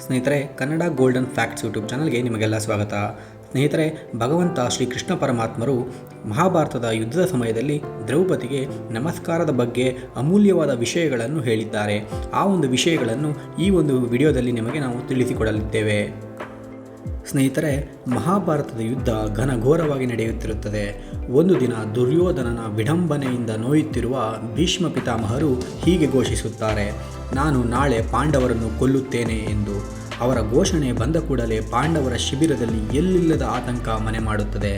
ಸ್ನೇಹಿತರೆ, Kannada golden facts YouTube ಚಾನಲ್ಗೆ ನಿಮಗೆಲ್ಲ ಸ್ವಾಗತ. ಸ್ನೇಹಿತರೆ, ಭಗವಂತ ಶ್ರೀ ಕೃಷ್ಣ ಪರಮಾತ್ಮರು ಮಹಾಭಾರತದ ಯುದ್ಧದ ಸಮಯದಲ್ಲಿ ದ್ರೌಪದಿಗೆ ನಮಸ್ಕಾರದ ಬಗ್ಗೆ ಅಮೂಲ್ಯವಾದ ವಿಷಯಗಳನ್ನು ಹೇಳಿದ್ದಾರೆ. ಆ ಒಂದು ವಿಷಯಗಳನ್ನು ಈ ಒಂದು ವಿಡಿಯೋದಲ್ಲಿ ನಿಮಗೆ ನಾವು ತಿಳಿಸಿಕೊಡಲಿದ್ದೇವೆ. ಸ್ನೇಹಿತರೆ, ಮಹಾಭಾರತದ ಯುದ್ಧ ಘನಘೋರವಾಗಿ ನಡೆಯುತ್ತಿರುತ್ತದೆ. ಒಂದು ದಿನ ದುರ್ಯೋಧನನ ವಿಡಂಬನೆಯಿಂದ ನೋಯುತ್ತಿರುವ ಭೀಷ್ಮ ಪಿತಾಮಹರು ಹೀಗೆ ಘೋಷಿಸುತ್ತಾರೆ: ನಾನು ನಾಳೆ ಪಾಂಡವರನ್ನು ಕೊಲ್ಲುತ್ತೇನೆ ಎಂದು. ಅವರ ಘೋಷಣೆ ಬಂದ ಕೂಡಲೇ ಪಾಂಡವರ ಶಿಬಿರದಲ್ಲಿ ಎಲ್ಲಿಲ್ಲದ ಆತಂಕ ಮನೆ ಮಾಡುತ್ತದೆ.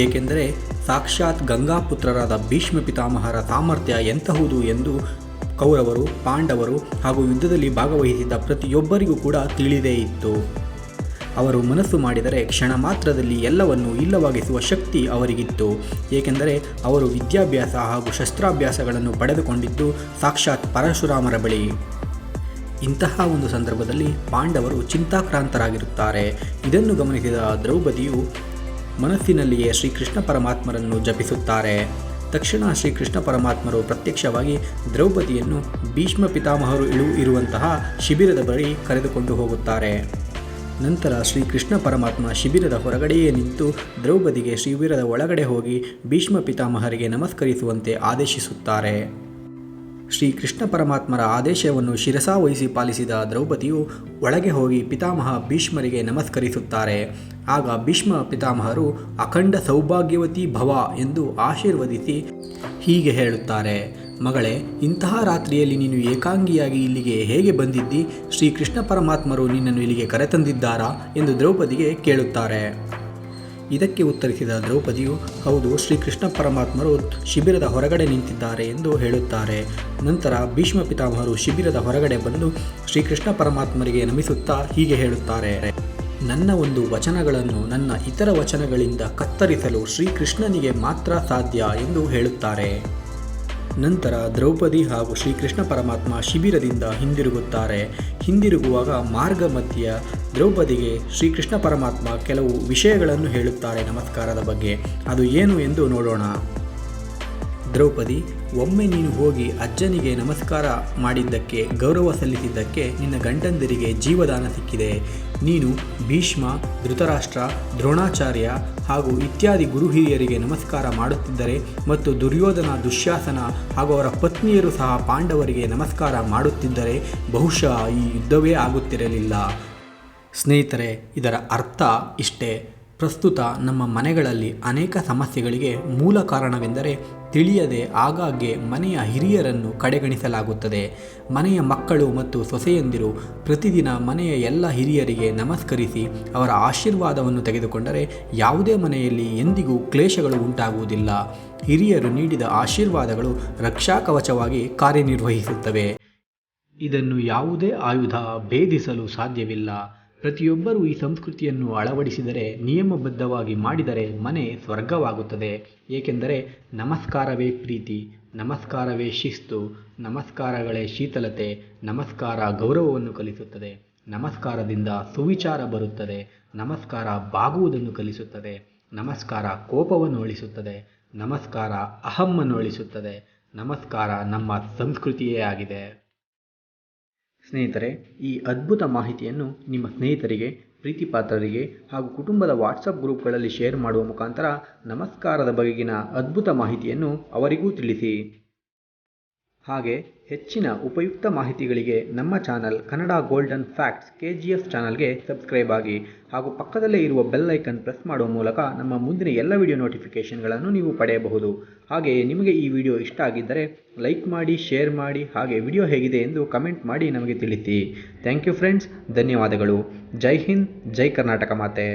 ಏಕೆಂದರೆ ಸಾಕ್ಷಾತ್ ಗಂಗಾಪುತ್ರರಾದ ಭೀಷ್ಮ ಪಿತಾಮಹರ ಸಾಮರ್ಥ್ಯ ಎಂತಹುದು ಎಂದು ಕೌರವರು, ಪಾಂಡವರು ಹಾಗೂ ಯುದ್ಧದಲ್ಲಿ ಭಾಗವಹಿಸಿದ್ದ ಪ್ರತಿಯೊಬ್ಬರಿಗೂ ಕೂಡ ತಿಳಿದೇ ಇತ್ತು. ಅವರು ಮನಸ್ಸು ಮಾಡಿದರೆ ಕ್ಷಣ ಮಾತ್ರದಲ್ಲಿ ಎಲ್ಲವನ್ನು ಇಲ್ಲವಾಗಿಸುವ ಶಕ್ತಿ ಅವರಿಗಿತ್ತು. ಏಕೆಂದರೆ ಅವರು ವಿದ್ಯಾಭ್ಯಾಸ ಹಾಗೂ ಶಸ್ತ್ರಾಭ್ಯಾಸಗಳನ್ನು ಪಡೆದುಕೊಂಡಿದ್ದು ಸಾಕ್ಷಾತ್ ಪರಶುರಾಮರ ಬಳಿ. ಇಂತಹ ಒಂದು ಸಂದರ್ಭದಲ್ಲಿ ಪಾಂಡವರು ಚಿಂತಾಕ್ರಾಂತರಾಗಿರುತ್ತಾರೆ. ಇದನ್ನು ಗಮನಿಸಿದ ದ್ರೌಪದಿಯು ಮನಸ್ಸಿನಲ್ಲಿಯೇ ಶ್ರೀಕೃಷ್ಣ ಪರಮಾತ್ಮರನ್ನು ಜಪಿಸುತ್ತಾರೆ. ತಕ್ಷಣ ಶ್ರೀಕೃಷ್ಣ ಪರಮಾತ್ಮರು ಪ್ರತ್ಯಕ್ಷವಾಗಿ ದ್ರೌಪದಿಯನ್ನು ಭೀಷ್ಮ ಪಿತಾಮಹರು ಇರುವಂತಹ ಶಿಬಿರದ ಬಳಿ ಕರೆದುಕೊಂಡು ಹೋಗುತ್ತಾರೆ. ನಂತರ ಶ್ರೀಕೃಷ್ಣ ಪರಮಾತ್ಮ ಶಿಬಿರದ ಹೊರಗಡೆಯೇ ನಿಂತು ದ್ರೌಪದಿಗೆ ಶಿಬಿರದ ಒಳಗಡೆ ಹೋಗಿ ಭೀಷ್ಮ ಪಿತಾಮಹರಿಗೆ ನಮಸ್ಕರಿಸುವಂತೆ ಆದೇಶಿಸುತ್ತಾರೆ. ಶ್ರೀಕೃಷ್ಣ ಪರಮಾತ್ಮರ ಆದೇಶವನ್ನು ಶಿರಸಾವಹಿಸಿ ಪಾಲಿಸಿದ ದ್ರೌಪದಿಯು ಒಳಗೆ ಹೋಗಿ ಪಿತಾಮಹ ಭೀಷ್ಮರಿಗೆ ನಮಸ್ಕರಿಸುತ್ತಾರೆ. ಆಗ ಭೀಷ್ಮ ಪಿತಾಮಹರು ಅಖಂಡ ಸೌಭಾಗ್ಯವತಿ ಭವ ಎಂದು ಆಶೀರ್ವದಿಸಿ ಹೀಗೆ ಹೇಳುತ್ತಾರೆ: ಮಗಳೇ, ಇಂತಹ ರಾತ್ರಿಯಲ್ಲಿ ನೀನು ಏಕಾಂಗಿಯಾಗಿ ಇಲ್ಲಿಗೆ ಹೇಗೆ ಬಂದಿದ್ದಿ? ಶ್ರೀಕೃಷ್ಣ ಪರಮಾತ್ಮರು ನಿನ್ನನ್ನು ಇಲ್ಲಿಗೆ ಕರೆತಂದಿದ್ದಾರಾ ಎಂದು ದ್ರೌಪದಿಗೆ ಕೇಳುತ್ತಾರೆ. ಇದಕ್ಕೆ ಉತ್ತರಿಸಿದ ದ್ರೌಪದಿಯು, ಹೌದು, ಶ್ರೀಕೃಷ್ಣ ಪರಮಾತ್ಮರು ಶಿಬಿರದ ಹೊರಗಡೆ ನಿಂತಿದ್ದಾರೆ ಎಂದು ಹೇಳುತ್ತಾರೆ. ನಂತರ ಭೀಷ್ಮ ಪಿತಾಮಹರು ಶಿಬಿರದ ಹೊರಗಡೆ ಬಂದು ಶ್ರೀಕೃಷ್ಣ ಪರಮಾತ್ಮರಿಗೆ ನಮಿಸುತ್ತಾ ಹೀಗೆ ಹೇಳುತ್ತಾರೆ: ನನ್ನ ಒಂದು ವಚನಗಳನ್ನು ನನ್ನ ಇತರ ವಚನಗಳಿಂದ ಕತ್ತರಿಸಲು ಶ್ರೀಕೃಷ್ಣನಿಗೆ ಮಾತ್ರ ಸಾಧ್ಯ ಎಂದು ಹೇಳುತ್ತಾರೆ. ನಂತರ ದ್ರೌಪದಿ ಹಾಗೂ ಶ್ರೀಕೃಷ್ಣ ಪರಮಾತ್ಮ ಶಿಬಿರದಿಂದ ಹಿಂದಿರುಗುತ್ತಾರೆ. ಹಿಂದಿರುಗುವಾಗ ಮಾರ್ಗ ಮಧ್ಯೆ ದ್ರೌಪದಿಗೆ ಶ್ರೀಕೃಷ್ಣ ಪರಮಾತ್ಮ ಕೆಲವು ವಿಷಯಗಳನ್ನು ಹೇಳುತ್ತಾರೆ ನಮಸ್ಕಾರದ ಬಗ್ಗೆ. ಅದು ಏನು ಎಂದು ನೋಡೋಣ. ದ್ರೌಪದಿ, ಒಮ್ಮೆ ನೀನು ಹೋಗಿ ಅಜ್ಜನಿಗೆ ನಮಸ್ಕಾರ ಮಾಡಿದ್ದಕ್ಕೆ, ಗೌರವ ಸಲ್ಲಿಸಿದ್ದಕ್ಕೆ ನಿನ್ನ ಗಂಡಂದಿರಿಗೆ ಜೀವದಾನ ಸಿಕ್ಕಿದೆ. ನೀನು ಭೀಷ್ಮ, ಧೃತರಾಷ್ಟ್ರ, ದ್ರೋಣಾಚಾರ್ಯ ಹಾಗೂ ಇತ್ಯಾದಿ ಗುರು ಹಿರಿಯರಿಗೆ ನಮಸ್ಕಾರ ಮಾಡುತ್ತಿದ್ದರೆ ಮತ್ತು ದುರ್ಯೋಧನ, ದುಶ್ಯಾಸನ ಹಾಗೂ ಅವರ ಪತ್ನಿಯರು ಸಹ ಪಾಂಡವರಿಗೆ ನಮಸ್ಕಾರ ಮಾಡುತ್ತಿದ್ದರೆ ಬಹುಶಃ ಈ ಯುದ್ಧವೇ ಆಗುತ್ತಿರಲಿಲ್ಲ. ಸ್ನೇಹಿತರೆ, ಇದರ ಅರ್ಥ ಇಷ್ಟೇ. ಪ್ರಸ್ತುತ ನಮ್ಮ ಮನೆಗಳಲ್ಲಿ ಅನೇಕ ಸಮಸ್ಯೆಗಳಿಗೆ ಮೂಲ ಕಾರಣವೆಂದರೆ ತಿಳಿಯದೆ ಆಗಾಗ್ಗೆ ಮನೆಯ ಹಿರಿಯರನ್ನು ಕಡೆಗಣಿಸಲಾಗುತ್ತದೆ. ಮನೆಯ ಮಕ್ಕಳು ಮತ್ತು ಸೊಸೆಯಂದಿರು ಪ್ರತಿದಿನ ಮನೆಯ ಎಲ್ಲ ಹಿರಿಯರಿಗೆ ನಮಸ್ಕರಿಸಿ ಅವರ ಆಶೀರ್ವಾದವನ್ನು ತೆಗೆದುಕೊಂಡರೆ ಯಾವುದೇ ಮನೆಯಲ್ಲಿ ಎಂದಿಗೂ ಕ್ಲೇಶಗಳು ಉಂಟಾಗುವುದಿಲ್ಲ. ಹಿರಿಯರು ನೀಡಿದ ಆಶೀರ್ವಾದಗಳು ರಕ್ಷಾಕವಚವಾಗಿ ಕಾರ್ಯನಿರ್ವಹಿಸುತ್ತವೆ. ಇದನ್ನು ಯಾವುದೇ ಆಯುಧ ಭೇದಿಸಲು ಸಾಧ್ಯವಿಲ್ಲ. ಪ್ರತಿಯೊಬ್ಬರೂ ಈ ಸಂಸ್ಕೃತಿಯನ್ನು ಅಳವಡಿಸಿದರೆ, ನಿಯಮಬದ್ಧವಾಗಿ ಮಾಡಿದರೆ ಮನೆ ಸ್ವರ್ಗವಾಗುತ್ತದೆ. ಏಕೆಂದರೆ ನಮಸ್ಕಾರವೇ ಪ್ರೀತಿ, ನಮಸ್ಕಾರವೇ ಶಿಸ್ತು, ನಮಸ್ಕಾರಗಳೇ ಶೀತಲತೆ, ನಮಸ್ಕಾರ ಗೌರವವನ್ನು ಕಲಿಸುತ್ತದೆ, ನಮಸ್ಕಾರದಿಂದ ಸುವಿಚಾರ ಬರುತ್ತದೆ, ನಮಸ್ಕಾರ ಬಾಗುವುದನ್ನು ಕಲಿಸುತ್ತದೆ, ನಮಸ್ಕಾರ ಕೋಪವನ್ನು ಅಳಿಸುತ್ತದೆ, ನಮಸ್ಕಾರ ಅಹಮ್ಮನ್ನು ಅಳಿಸುತ್ತದೆ, ನಮಸ್ಕಾರ ನಮ್ಮ ಸಂಸ್ಕೃತಿಯೇ ಆಗಿದೆ. ಸ್ನೇಹಿತರೆ, ಈ ಅದ್ಭುತ ಮಾಹಿತಿಯನ್ನು ನಿಮ್ಮ ಸ್ನೇಹಿತರಿಗೆ, ಪ್ರೀತಿಪಾತ್ರರಿಗೆ ಹಾಗೂ ಕುಟುಂಬದ ವಾಟ್ಸಪ್ ಗ್ರೂಪ್ಗಳಲ್ಲಿ ಶೇರ್ ಮಾಡುವ ಮುಖಾಂತರ ನಮಸ್ಕಾರದ ಬಗೆಗಿನ ಅದ್ಭುತ ಮಾಹಿತಿಯನ್ನು ಅವರಿಗೂ ತಿಳಿಸಿ. ಹಾಗೆ ಹೆಚ್ಚಿನ ಉಪಯುಕ್ತ ಮಾಹಿತಿಗಳಿಗೆ ನಮ್ಮ channel Kannada golden facts KGF ಚಾನಲ್ಗೆ ಸಬ್ಸ್ಕ್ರೈಬ್ ಆಗಿ ಹಾಗೂ ಪಕ್ಕದಲ್ಲೇ ಇರುವ ಬೆಲ್ ಐಕನ್ ಪ್ರೆಸ್ ಮಾಡುವ ಮೂಲಕ ನಮ್ಮ ಮುಂದಿನ ಎಲ್ಲ ವಿಡಿಯೋ ನೋಟಿಫಿಕೇಷನ್ಗಳನ್ನು ನೀವು ಪಡೆಯಬಹುದು. ಹಾಗೆಯೇ ನಿಮಗೆ ಈ ವಿಡಿಯೋ ಇಷ್ಟ ಆಗಿದ್ದರೆ ಲೈಕ್ ಮಾಡಿ, ಶೇರ್ ಮಾಡಿ, ಹಾಗೆ ವಿಡಿಯೋ ಹೇಗಿದೆ ಎಂದು ಕಮೆಂಟ್ ಮಾಡಿ ನಮಗೆ ತಿಳಿಸಿ. ಥ್ಯಾಂಕ್ ಯು ಫ್ರೆಂಡ್ಸ್, ಧನ್ಯವಾದಗಳು. ಜೈ ಹಿಂದ್, ಜೈ ಕರ್ನಾಟಕ ಮಾತೆ.